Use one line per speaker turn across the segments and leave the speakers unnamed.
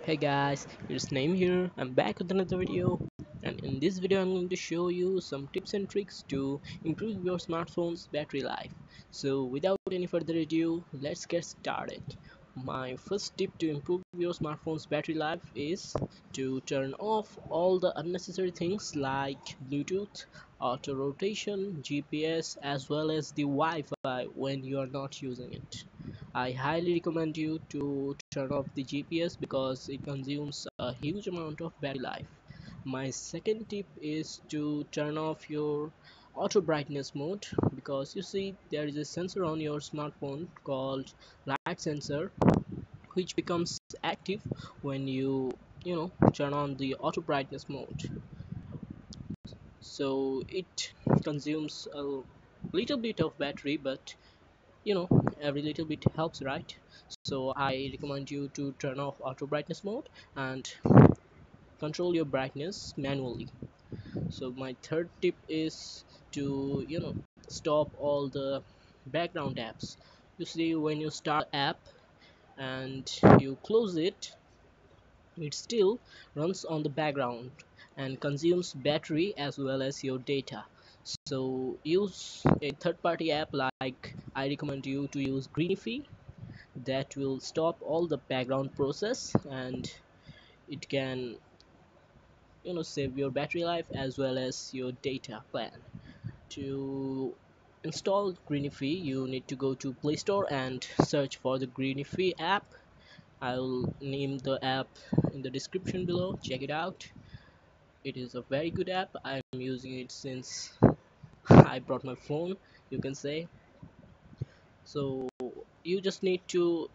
Hey guys, it's Naim here. I'm back with another video, and in this video I'm going to show you some tips and tricks to improve your smartphone's battery life. So without any further ado, let's get started. My first tip to improve your smartphone's battery life is to turn off all the unnecessary things like Bluetooth, auto rotation, GPS, as well as the Wi-Fi when you are not using it. I highly recommend you to turn off the GPS because it consumes a huge amount of battery life. My second tip is to turn off your auto brightness mode because you see there is a sensor on your smartphone called light sensor which becomes active when you turn on the auto brightness mode. So it consumes a little bit of battery, but you know every little bit helps, right? So I recommend you to turn off auto brightness mode and control your brightness manually. So my third tip is to stop all the background apps. You see, when you start app and you close it, it still runs on the background and consumes battery as well as your data. So use a third-party app, like I recommend you to use Greenify. That will stop all the background process, and it can save your battery life as well as your data plan. To install Greenify, you need to go to Play Store and search for the Greenify app. I'll name the app in the description below. Check it out. It is a very good app. I'm using it since I brought my phone, you can say. So you just need to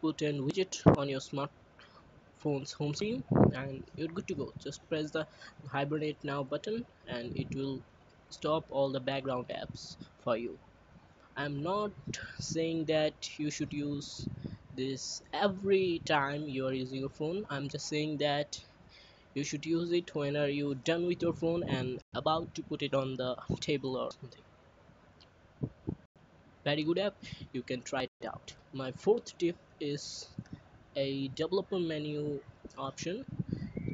put an widget on your smartphone's home screen and you're good to go. Just press the hibernate now button and it will stop all the background apps for you. I'm not saying that you should use this every time you are using your phone. I'm just saying that you should use it whenever you're done with your phone and about to put it on the table or something. Very good app, you can try it out. My fourth tip is a developer menu option.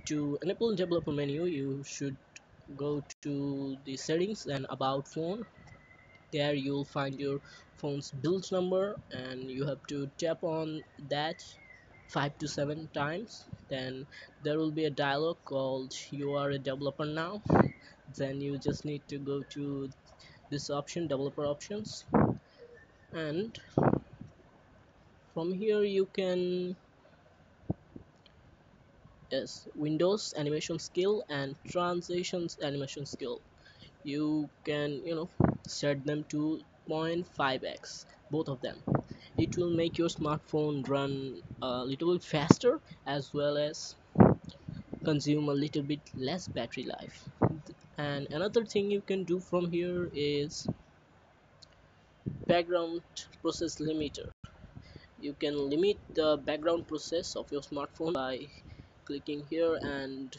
To enable developer menu, you should go to the settings and about phone. There you'll find your phone's build number and you have to tap on that 5 to 7 times. Then there will be a dialog called you are a developer now. Then you just need to go to this option, developer options, and from here you can, yes, Windows animation skill and transitions animation skill. You can set them to 0.5x, both of them. It will make your smartphone run a little bit faster as well as consume a little bit less battery life. And another thing you can do from here is background process limiter. You can limit the background process of your smartphone by clicking here and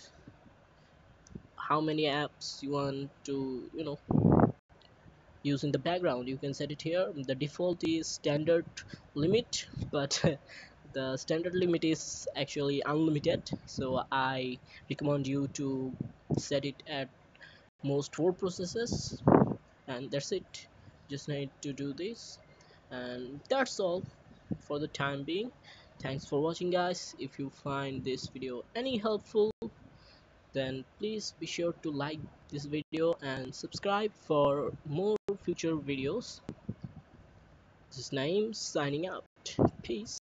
how many apps you want to use in the background. You can set it here. The default is standard limit, but the standard limit is actually unlimited, so I recommend you to set it at most 4 processes, and that's it. Just need to do this, and that's all for the time being. Thanks for watching, guys. If you find this video any helpful, then please be sure to like this video and subscribe for more future videos. This is Naeem signing out. Peace.